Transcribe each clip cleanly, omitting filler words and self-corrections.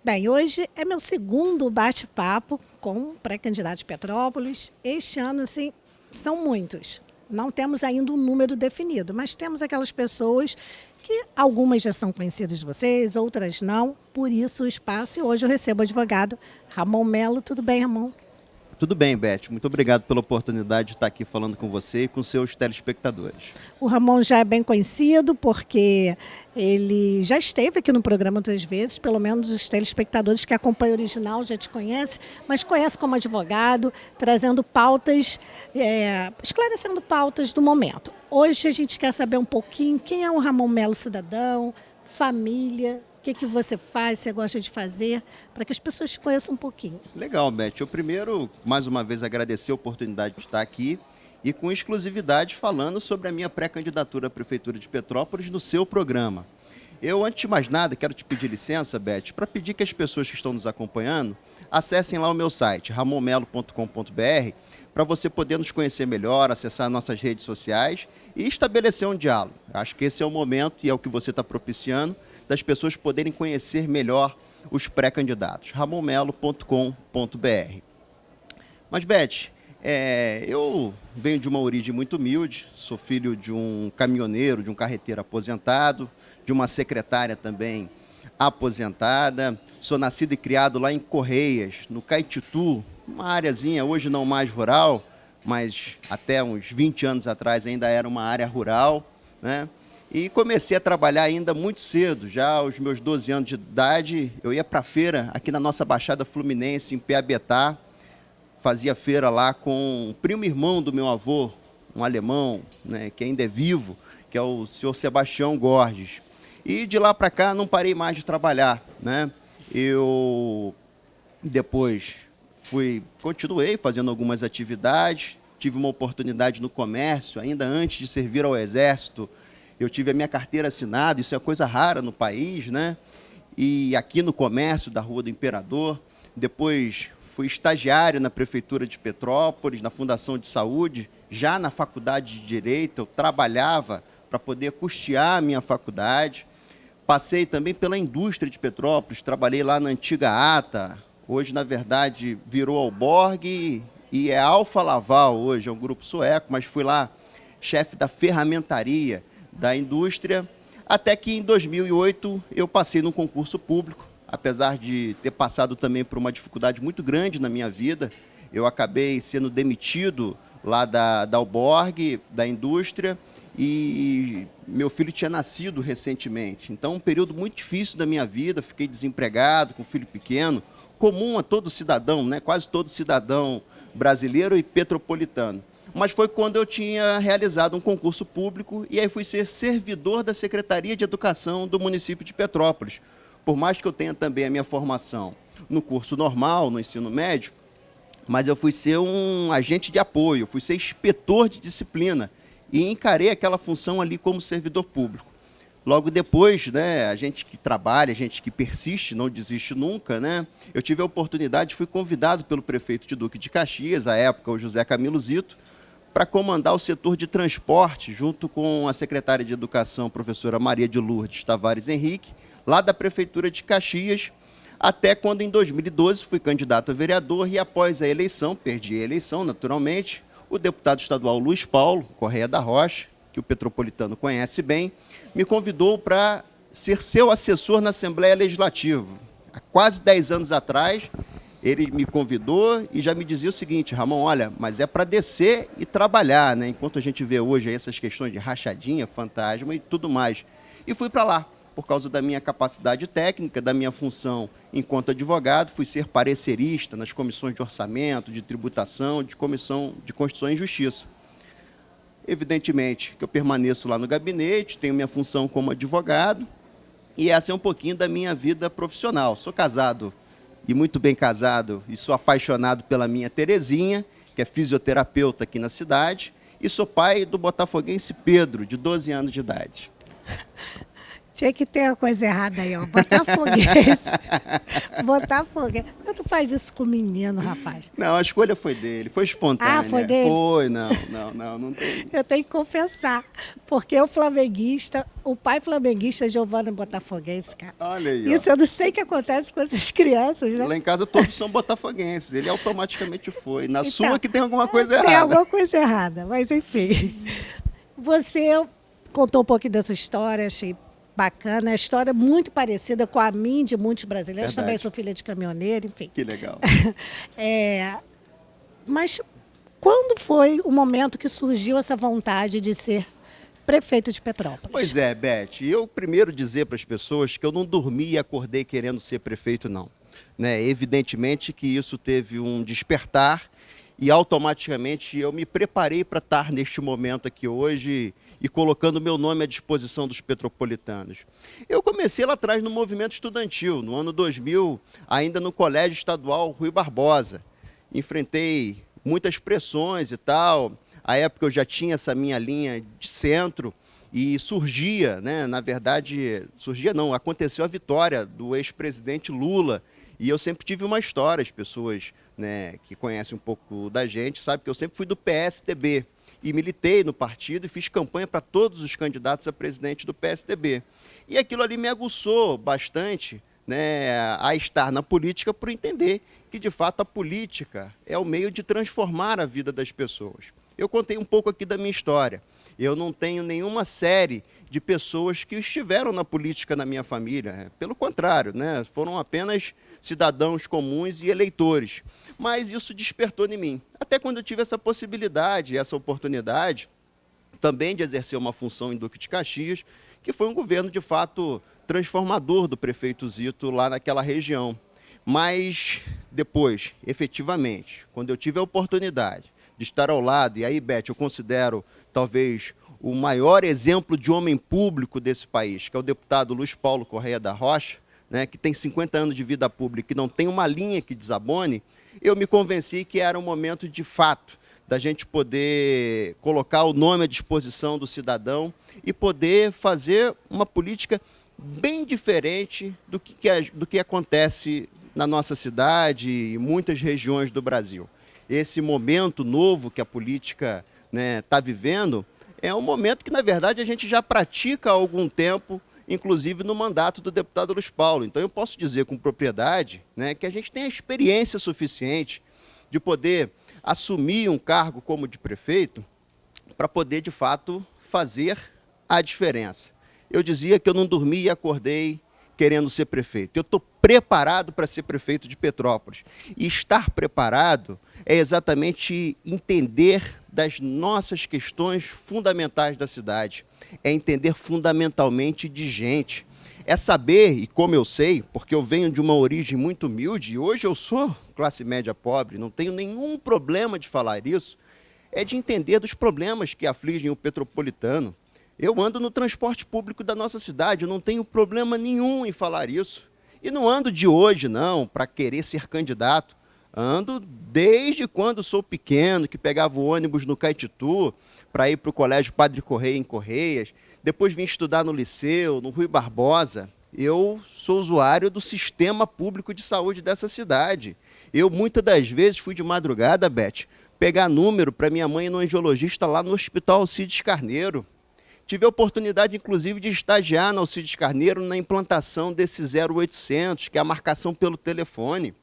Bem, hoje é meu segundo bate-papo com um pré-candidato de Petrópolis. Este ano, assim, são muitos. Não temos ainda um número definido, mas temos aquelas pessoas que algumas já são conhecidas de vocês, outras não. Por isso o espaço e hoje eu recebo o advogado Ramon Melo. Tudo bem, Ramon? Tudo bem, Beth. Muito obrigado pela oportunidade de estar aqui falando com você e com seus telespectadores. O Ramon já é bem conhecido porque ele já esteve aqui no programa outras vezes, pelo menos os telespectadores que acompanham o original já te conhecem, mas conhece como advogado, trazendo pautas, esclarecendo pautas do momento. Hoje a gente quer saber um pouquinho quem é o Ramon Melo cidadão, família, o que você faz, você gosta de fazer, para que as pessoas te conheçam um pouquinho. Legal, Beth. Eu primeiro, mais uma vez, agradecer a oportunidade de estar aqui e com exclusividade falando sobre a minha pré-candidatura à Prefeitura de Petrópolis no seu programa. Eu, antes de mais nada, quero te pedir licença, Beth, para pedir que as pessoas que estão nos acompanhando acessem lá o meu site, ramonmelo.com.br, para você poder nos conhecer melhor, acessar nossas redes sociais e estabelecer um diálogo. Acho que esse é o momento e é o que você está propiciando, das pessoas poderem conhecer melhor os pré-candidatos, ramonmelo.com.br. Mas, Beth, eu venho de uma origem muito humilde, sou filho de um caminhoneiro, de um carreteiro aposentado, de uma secretária também aposentada, sou nascido e criado lá em Correias, no Caititu, uma areazinha hoje não mais rural, mas até uns 20 anos atrás ainda era uma área rural, né? E comecei a trabalhar ainda muito cedo, já aos meus 12 anos de idade, eu ia para a feira aqui na nossa Baixada Fluminense, em Piabetá, fazia feira lá com o primo irmão do meu avô, um alemão, né, que ainda é vivo, que é o senhor Sebastião Gorges. E de lá para cá não parei mais de trabalhar, né? Eu depois continuei fazendo algumas atividades, tive uma oportunidade no comércio, ainda antes de servir ao Exército, eu tive a minha carteira assinada, isso é coisa rara no país, né? E aqui no comércio da Rua do Imperador, depois fui estagiário na Prefeitura de Petrópolis, na Fundação de Saúde, já na Faculdade de Direito, eu trabalhava para poder custear a minha faculdade. Passei também pela indústria de Petrópolis, trabalhei lá na antiga ATA, hoje, na verdade, virou Alborg e é Alfa Laval hoje, é um grupo sueco, mas fui lá chefe da ferramentaria da indústria, até que em 2008 eu passei num concurso público, apesar de ter passado também por uma dificuldade muito grande na minha vida, eu acabei sendo demitido lá da Alborg, da indústria, e meu filho tinha nascido recentemente. Então, um período muito difícil da minha vida, fiquei desempregado, com filho pequeno, comum a todo cidadão, né? Quase todo cidadão brasileiro e petropolitano. Mas foi quando eu tinha realizado um concurso público e aí fui ser servidor da Secretaria de Educação do município de Petrópolis. Por mais que eu tenha também a minha formação no curso normal, no ensino médio, mas eu fui ser um agente de apoio, fui ser inspetor de disciplina e encarei aquela função ali como servidor público. Logo depois, né, a gente que trabalha, a gente que persiste, não desiste nunca, né? Eu tive a oportunidade, fui convidado pelo prefeito de Duque de Caxias, à época o José Camilo Zito, para comandar o setor de transporte, junto com a secretária de Educação, professora Maria de Lourdes Tavares Henrique, lá da Prefeitura de Caxias, até quando, em 2012, fui candidato a vereador e, após a eleição, perdi a eleição, naturalmente, o deputado estadual Luiz Paulo Correia da Rocha, que o petropolitano conhece bem, me convidou para ser seu assessor na Assembleia Legislativa. Há quase 10 anos atrás, ele me convidou e já me dizia o seguinte: Ramon, olha, mas é para descer e trabalhar, né? Enquanto a gente vê hoje aí essas questões de rachadinha, fantasma e tudo mais. E fui para lá, por causa da minha capacidade técnica, da minha função enquanto advogado, fui ser parecerista nas comissões de orçamento, de tributação, de comissão de Constituição e Justiça. Evidentemente que eu permaneço lá no gabinete, tenho minha função como advogado, e essa é um pouquinho da minha vida profissional. Sou casado, e muito bem casado, e sou apaixonado pela minha Terezinha, que é fisioterapeuta aqui na cidade, e sou pai do botafoguense Pedro, de 12 anos de idade. Tinha que ter uma coisa errada aí, ó. Botafoguense. Botafoguense. Por que tu faz isso com o menino, rapaz? Não, a escolha foi dele, foi espontânea. Ah, foi dele? Foi, não tem. Eu tenho que confessar. Porque o flamenguista, o pai flamenguista é Giovanni Botafoguense, cara. Olha aí, ó. Isso eu não sei o que acontece com essas crianças, né? Lá em casa todos são botafoguenses, ele automaticamente foi. Na Então, sua que tem alguma coisa Tem errada. alguma coisa errada, mas enfim. Você contou um pouquinho da sua história, achei bacana. A história é muito parecida com a minha de muitos brasileiros. Verdade. Também sou filha de caminhoneiro, enfim. Que legal. Mas quando foi o momento que surgiu essa vontade de ser prefeito de Petrópolis? Pois é, Beth, eu primeiro dizer para as pessoas que eu não dormi e acordei querendo ser prefeito, não. Né? Evidentemente que isso teve um despertar e automaticamente eu me preparei para estar neste momento aqui hoje e colocando meu nome à disposição dos petropolitanos. Eu comecei lá atrás no movimento estudantil, no ano 2000, ainda no Colégio Estadual Rui Barbosa. Enfrentei muitas pressões e tal. À época eu já tinha essa minha linha de centro e surgia, né, na verdade, surgia não, aconteceu a vitória do ex-presidente Lula. E eu sempre tive uma história, as pessoas, né, que conhecem um pouco da gente sabem que eu sempre fui do PSDB e militei no partido e fiz campanha para todos os candidatos a presidente do PSDB. E aquilo ali me aguçou bastante, né, a estar na política por entender que, de fato, a política é o meio de transformar a vida das pessoas. Eu contei um pouco aqui da minha história. Eu não tenho nenhuma série de pessoas que estiveram na política na minha família. Pelo contrário, né, foram apenas cidadãos comuns e eleitores. Mas isso despertou em mim. Até quando eu tive essa possibilidade, essa oportunidade, também de exercer uma função em Duque de Caxias, que foi um governo, de fato, transformador do prefeito Zito lá naquela região. Mas depois, efetivamente, quando eu tive a oportunidade de estar ao lado, e aí, Beth, eu considero talvez o maior exemplo de homem público desse país, que é o deputado Luiz Paulo Correia da Rocha, né, que tem 50 anos de vida pública e não tem uma linha que desabone, eu me convenci que era um momento de fato da gente poder colocar o nome à disposição do cidadão e poder fazer uma política bem diferente do que acontece na nossa cidade e muitas regiões do Brasil. Esse momento novo que a política está vivendo é um momento que, na verdade, a gente já pratica há algum tempo, inclusive no mandato do deputado Luiz Paulo. Então, eu posso dizer com propriedade, né, que a gente tem a experiência suficiente de poder assumir um cargo como de prefeito para poder, de fato, fazer a diferença. Eu dizia que eu não dormi e acordei querendo ser prefeito. Eu estou preparado para ser prefeito de Petrópolis. E estar preparado é exatamente entender das nossas questões fundamentais da cidade. É entender fundamentalmente de gente. É saber, e como eu sei, porque eu venho de uma origem muito humilde, e hoje eu sou classe média pobre, não tenho nenhum problema de falar isso, é de entender dos problemas que afligem o petropolitano. Eu ando no transporte público da nossa cidade, eu não tenho problema nenhum em falar isso. E não ando de hoje, não, para querer ser candidato. Ando desde quando sou pequeno, que pegava o ônibus no Caetitu para ir para o Colégio Padre Correia em Correias. Depois vim estudar no Liceu, no Rui Barbosa. Eu sou usuário do sistema público de saúde dessa cidade. Eu, muitas das vezes, fui de madrugada, Beth, pegar número para minha mãe no angiologista lá no Hospital Alcides Carneiro. Tive a oportunidade, inclusive, de estagiar no Alcides Carneiro na implantação desse 0800, que é a marcação pelo telefone.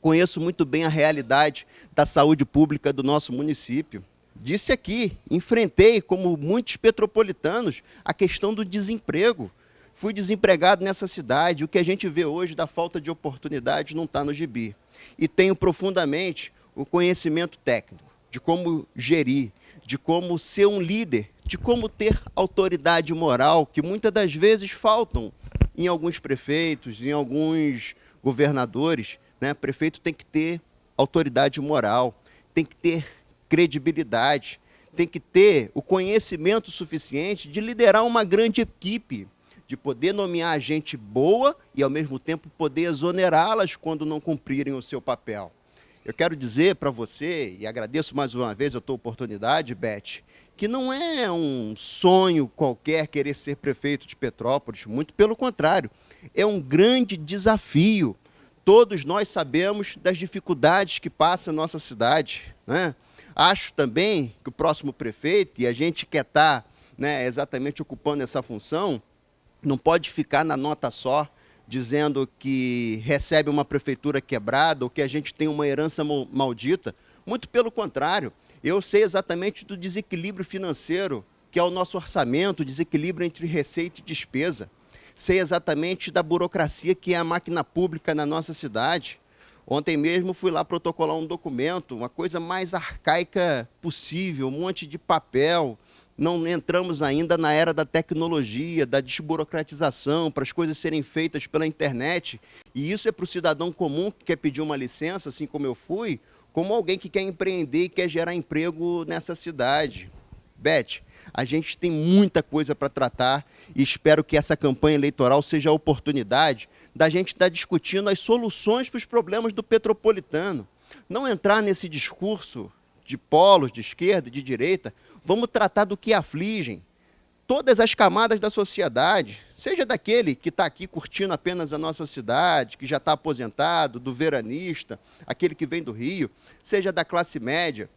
Conheço muito bem a realidade da saúde pública do nosso município. Disse aqui, enfrentei, como muitos petropolitanos, a questão do desemprego. Fui desempregado nessa cidade. O que a gente vê hoje da falta de oportunidade não está no gibi. E tenho profundamente o conhecimento técnico de como gerir, de como ser um líder, de como ter autoridade moral, que muitas das vezes faltam em alguns prefeitos, em alguns governadores. Né? Prefeito tem que ter autoridade moral, tem que ter credibilidade, tem que ter o conhecimento suficiente de liderar uma grande equipe, de poder nomear gente boa e, ao mesmo tempo, poder exonerá-las quando não cumprirem o seu papel. Eu quero dizer para você, e agradeço mais uma vez a tua oportunidade, Beth, que não é um sonho qualquer querer ser prefeito de Petrópolis, muito pelo contrário, é um grande desafio. Todos nós sabemos das dificuldades que passa a nossa cidade, né? Acho também que o próximo prefeito, e a gente quer estar, né, exatamente ocupando essa função, não pode ficar na nota só, dizendo que recebe uma prefeitura quebrada ou que a gente tem uma herança maldita. Muito pelo contrário, eu sei exatamente do desequilíbrio financeiro, que é o nosso orçamento, o desequilíbrio entre receita e despesa. Sei exatamente da burocracia que é a máquina pública na nossa cidade. Ontem mesmo fui lá protocolar um documento, uma coisa mais arcaica possível, um monte de papel. Não entramos ainda na era da tecnologia, da desburocratização, para as coisas serem feitas pela internet. E isso é para o cidadão comum que quer pedir uma licença, assim como eu fui, como alguém que quer empreender e quer gerar emprego nessa cidade. Beth, a gente tem muita coisa para tratar e espero que essa campanha eleitoral seja a oportunidade da gente estar discutindo as soluções para os problemas do petropolitano. Não entrar nesse discurso de polos, de esquerda e de direita. Vamos tratar do que afligem todas as camadas da sociedade, seja daquele que está aqui curtindo apenas a nossa cidade, que já está aposentado, do veranista, aquele que vem do Rio, seja da classe média,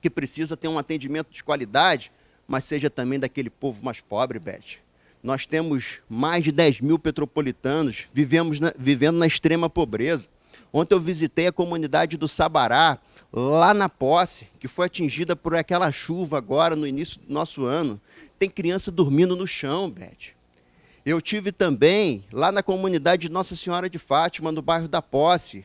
que precisa ter um atendimento de qualidade, mas seja também daquele povo mais pobre, Beth. Nós temos mais de 10 mil petropolitanos vivendo na extrema pobreza. Ontem eu visitei a comunidade do Sabará, lá na Posse, que foi atingida por aquela chuva agora no início do nosso ano. Tem criança dormindo no chão, Beth. Eu tive também lá na comunidade de Nossa Senhora de Fátima, no bairro da Posse,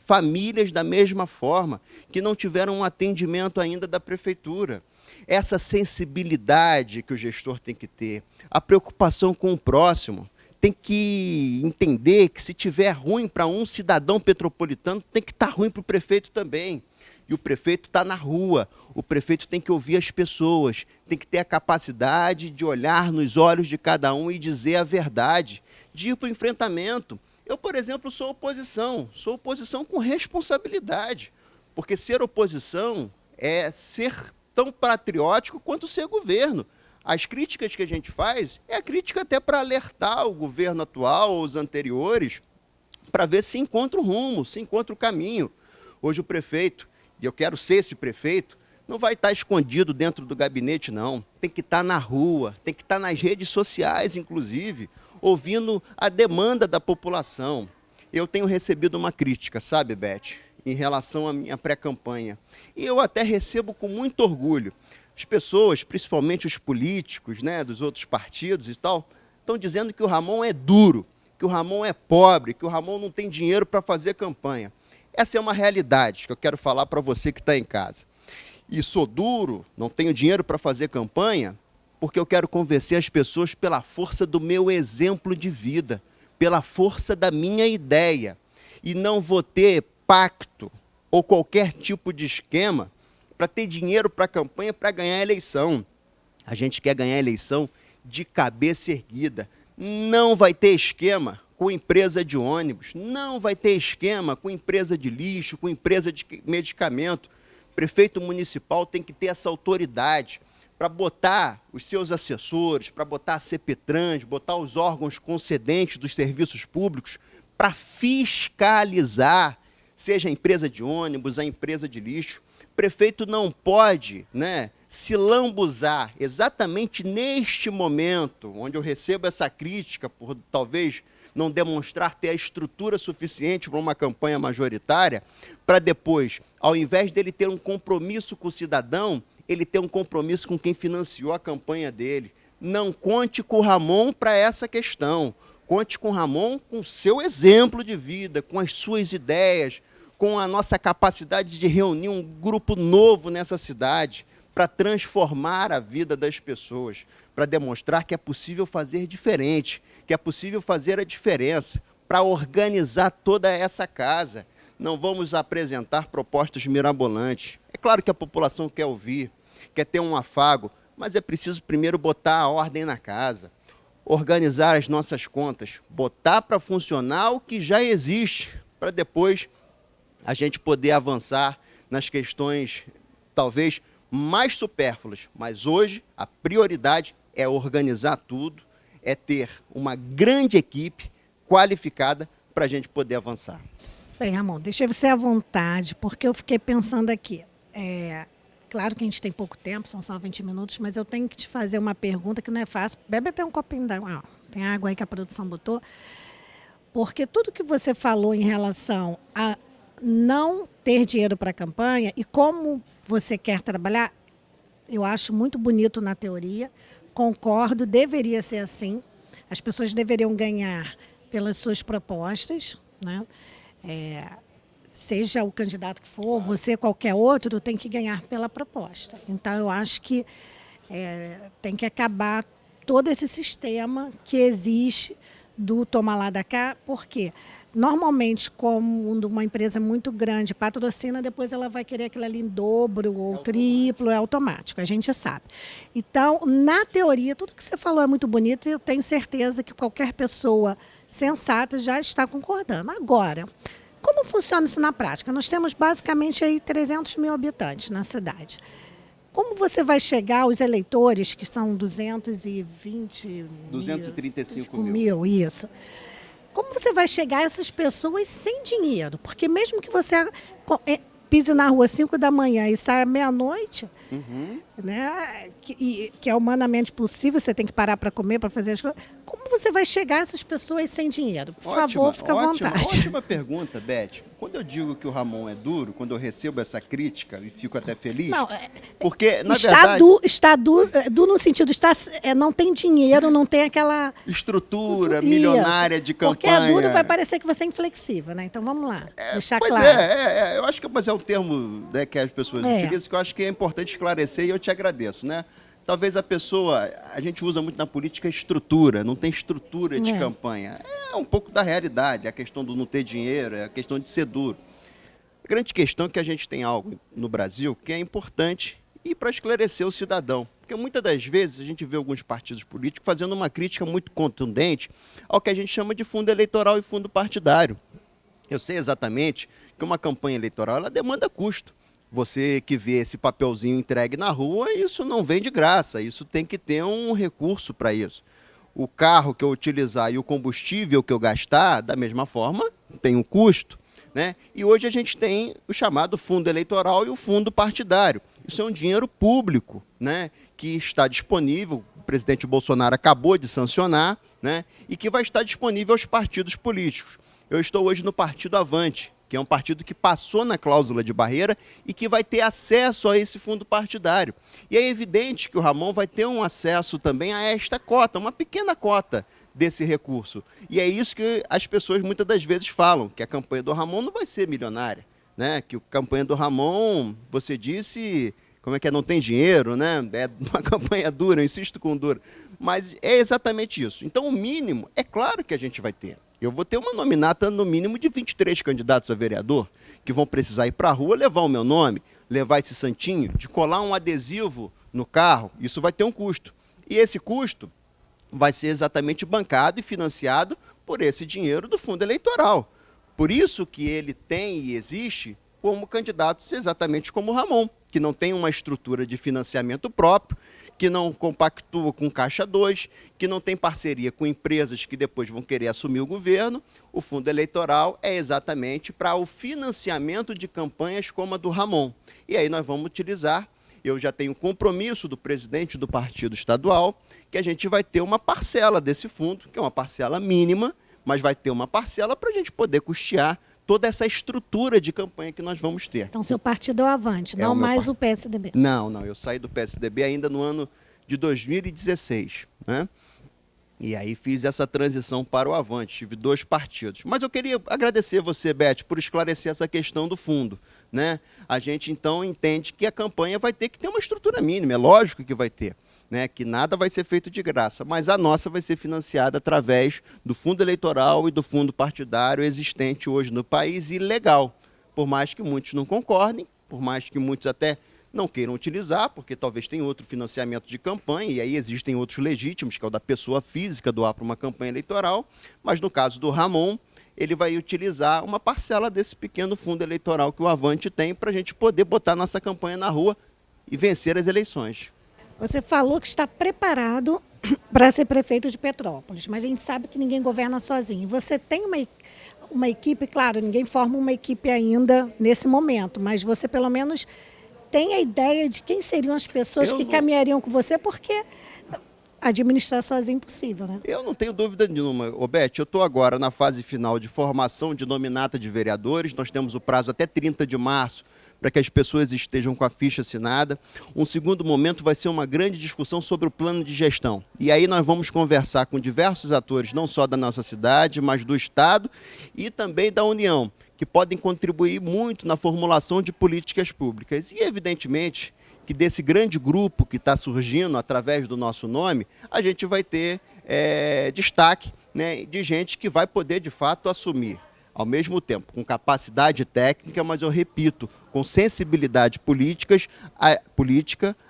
famílias da mesma forma, que não tiveram um atendimento ainda da prefeitura. Essa sensibilidade que o gestor tem que ter, a preocupação com o próximo, tem que entender que se tiver ruim para um cidadão petropolitano, tem que estar ruim para o prefeito também. E o prefeito está na rua, o prefeito tem que ouvir as pessoas, tem que ter a capacidade de olhar nos olhos de cada um e dizer a verdade, de ir para o enfrentamento. Eu, por exemplo, sou oposição com responsabilidade, porque ser oposição é ser tão patriótico quanto ser governo. As críticas que a gente faz é a crítica até para alertar o governo atual ou os anteriores, para ver se encontra o rumo, se encontra o caminho. Hoje o prefeito, e eu quero ser esse prefeito, não vai estar escondido dentro do gabinete, não. Tem que estar na rua, tem que estar nas redes sociais, inclusive, ouvindo a demanda da população. Eu tenho recebido uma crítica, sabe, Beth, em relação à minha pré-campanha. E eu até recebo com muito orgulho. As pessoas, principalmente os políticos, né, dos outros partidos e tal, estão dizendo que o Ramon é duro, que o Ramon é pobre, que o Ramon não tem dinheiro para fazer campanha. Essa é uma realidade que eu quero falar para você que está em casa. E sou duro, não tenho dinheiro para fazer campanha, porque eu quero convencer as pessoas pela força do meu exemplo de vida, pela força da minha ideia. E não vou ter pacto ou qualquer tipo de esquema para ter dinheiro para a campanha, para ganhar a eleição. A gente quer ganhar a eleição de cabeça erguida. Não vai ter esquema com empresa de ônibus, não vai ter esquema com empresa de lixo, com empresa de medicamento. O prefeito municipal tem que ter essa autoridade para botar os seus assessores, para botar a CPTrans, botar os órgãos concedentes dos serviços públicos para fiscalizar, seja a empresa de ônibus, a empresa de lixo. O prefeito não pode, né, se lambuzar exatamente neste momento, onde eu recebo essa crítica por talvez não demonstrar ter a estrutura suficiente para uma campanha majoritária, para depois, ao invés dele ter um compromisso com o cidadão, ele ter um compromisso com quem financiou a campanha dele. Não conte com o Ramon para essa questão. Conte com o Ramon com o seu exemplo de vida, com as suas ideias, com a nossa capacidade de reunir um grupo novo nessa cidade para transformar a vida das pessoas, para demonstrar que é possível fazer diferente, que é possível fazer a diferença, para organizar toda essa casa. Não vamos apresentar propostas mirabolantes. É claro que a população quer ouvir, quer ter um afago, mas é preciso primeiro botar a ordem na casa, organizar as nossas contas, botar para funcionar o que já existe, para depois a gente poder avançar nas questões, talvez, mais supérfluas. Mas hoje a prioridade é organizar tudo, é ter uma grande equipe qualificada para a gente poder avançar. Bem, Ramon, deixei você à vontade, porque eu fiquei pensando aqui. Claro que a gente tem pouco tempo, são só 20 minutos, mas eu tenho que te fazer uma pergunta que não é fácil. Bebe até um copinho d'água. Tem água aí que a produção botou. Porque tudo que você falou em relação a não ter dinheiro para a campanha e como você quer trabalhar, eu acho muito bonito na teoria, concordo, deveria ser assim. As pessoas deveriam ganhar pelas suas propostas, né? Seja o candidato que for, você, qualquer outro, tem que ganhar pela proposta. Então, eu acho que tem que acabar todo esse sistema que existe do toma lá da cá, porque normalmente, como uma empresa muito grande patrocina, depois ela vai querer aquilo ali em dobro ou triplo, é automático, a gente sabe. Então, na teoria, tudo que você falou é muito bonito e eu tenho certeza que qualquer pessoa sensata já está concordando. Agora, como funciona isso na prática? Nós temos basicamente aí 300 mil habitantes na cidade. Como você vai chegar aos eleitores, que são 235 mil, isso. Como você vai chegar a essas pessoas sem dinheiro? Porque mesmo que você pise na rua às 5 da manhã e saia meia-noite, né, que é humanamente possível, você tem que parar para comer, para fazer as coisas. Como você vai chegar a essas pessoas sem dinheiro? Por favor, fica à vontade. Ótima pergunta, Beth. Quando eu digo que o Ramon é duro, quando eu recebo essa crítica e fico até feliz, não, porque, na verdade... Está duro no sentido, não tem dinheiro, não tem aquela... estrutura milionária de campanha. Porque é duro, vai parecer que você é inflexível, né? Então, vamos lá, deixar claro. Eu acho que mas é um termo, né, que as pessoas utilizam, que eu acho que é importante esclarecer e eu te agradeço, né? Talvez a gente usa muito na política estrutura, não tem estrutura de campanha. É um pouco da realidade, a questão do não ter dinheiro, é a questão de ser duro. A grande questão é que a gente tem algo no Brasil que é importante e para esclarecer o cidadão. Porque muitas das vezes a gente vê alguns partidos políticos fazendo uma crítica muito contundente ao que a gente chama de fundo eleitoral e fundo partidário. Eu sei exatamente que uma campanha eleitoral ela demanda custo. Você que vê esse papelzinho entregue na rua, isso não vem de graça, isso tem que ter um recurso para isso. O carro que eu utilizar e o combustível que eu gastar, da mesma forma, tem um custo, né? E hoje a gente tem o chamado fundo eleitoral e o fundo partidário. Isso é um dinheiro público, né? Que está disponível, o presidente Bolsonaro acabou de sancionar, né? E que vai estar disponível aos partidos políticos. Eu estou hoje no Partido Avante, que é um partido que passou na cláusula de barreira e que vai ter acesso a esse fundo partidário. E é evidente que o Ramon vai ter um acesso também a esta cota, uma pequena cota desse recurso. E é isso que as pessoas muitas das vezes falam, que a campanha do Ramon não vai ser milionária, né? Que a campanha do Ramon, você disse, como é que é, não tem dinheiro, né? É uma campanha dura, eu insisto com dura. Mas é exatamente isso. Então, o mínimo, é claro que a gente vai ter. Eu vou ter uma nominata no mínimo de 23 candidatos a vereador que vão precisar ir para a rua, levar o meu nome, levar esse santinho, de colar um adesivo no carro, isso vai ter um custo. E esse custo vai ser exatamente bancado e financiado por esse dinheiro do fundo eleitoral. Por isso que ele tem e existe como candidatos exatamente como o Ramon, que não tem uma estrutura de financiamento próprio, que não compactua com Caixa 2, que não tem parceria com empresas que depois vão querer assumir o governo. O fundo eleitoral é exatamente para o financiamento de campanhas como a do Ramon. E aí nós vamos utilizar, eu já tenho compromisso do presidente do partido estadual, que a gente vai ter uma parcela desse fundo, que é uma parcela mínima, mas vai ter uma parcela para a gente poder custear toda essa estrutura de campanha que nós vamos ter. Então, seu partido é o Avante, não mais o PSDB. Não, eu saí do PSDB ainda no ano de 2016, né? E aí fiz essa transição para o Avante, tive 2 partidos. Mas eu queria agradecer você, Beth, por esclarecer essa questão do fundo, né? A gente, então, entende que a campanha vai ter que ter uma estrutura mínima, é lógico que vai ter, né, que nada vai ser feito de graça, mas a nossa vai ser financiada através do fundo eleitoral e do fundo partidário existente hoje no país e legal, por mais que muitos não concordem, por mais que muitos até não queiram utilizar, porque talvez tenha outro financiamento de campanha, e aí existem outros legítimos, que é o da pessoa física doar para uma campanha eleitoral, mas no caso do Ramon, ele vai utilizar uma parcela desse pequeno fundo eleitoral que o Avante tem para a gente poder botar nossa campanha na rua e vencer as eleições. Você falou que está preparado para ser prefeito de Petrópolis, mas a gente sabe que ninguém governa sozinho. Você tem uma equipe, claro, ninguém forma uma equipe ainda nesse momento, mas você pelo menos tem a ideia de quem seriam as pessoas que caminhariam com você, porque administrar sozinho é impossível, né? Eu não tenho dúvida nenhuma, Beth. Eu estou agora na fase final de formação de nominata de vereadores. Nós temos o prazo até 30 de março para que as pessoas estejam com a ficha assinada. Um segundo momento vai ser uma grande discussão sobre o plano de gestão. E aí nós vamos conversar com diversos atores, não só da nossa cidade, mas do Estado e também da União, que podem contribuir muito na formulação de políticas públicas. E, evidentemente, que desse grande grupo que está surgindo através do nosso nome, a gente vai ter destaque, né, de gente que vai poder, de fato, assumir, ao mesmo tempo, com capacidade técnica, mas eu repito, com sensibilidade política,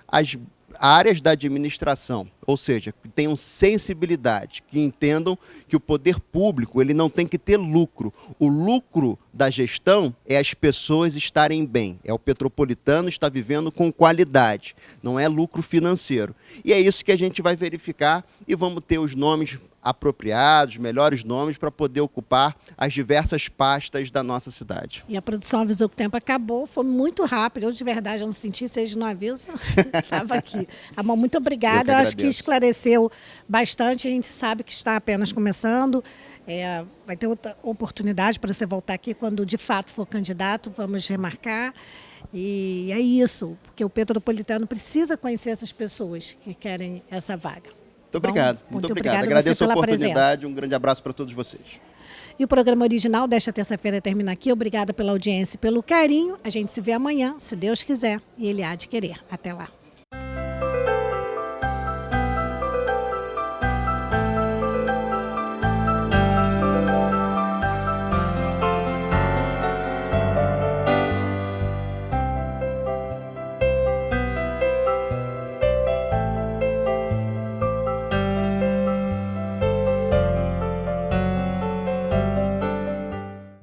as áreas da administração, ou seja, que tenham sensibilidade, que entendam que o poder público ele não tem que ter lucro. O lucro da gestão é as pessoas estarem bem, é o petropolitano estar vivendo com qualidade, não é lucro financeiro. E é isso que a gente vai verificar e vamos ter os nomes apropriados, melhores nomes para poder ocupar as diversas pastas da nossa cidade. E a produção avisou que o tempo acabou, foi muito rápido, eu de verdade eu não senti, seja no aviso, estava aqui. Amor, muito obrigada, eu acho que esclareceu bastante, a gente sabe que está apenas começando, vai ter outra oportunidade para você voltar aqui quando de fato for candidato, vamos remarcar. E é isso, porque o petropolitano precisa conhecer essas pessoas que querem essa vaga. Muito obrigado, muito obrigado. Agradeço a oportunidade, um grande abraço para todos vocês. E o programa original desta terça-feira termina aqui. Obrigada pela audiência e pelo carinho. A gente se vê amanhã, se Deus quiser, e Ele há de querer. Até lá.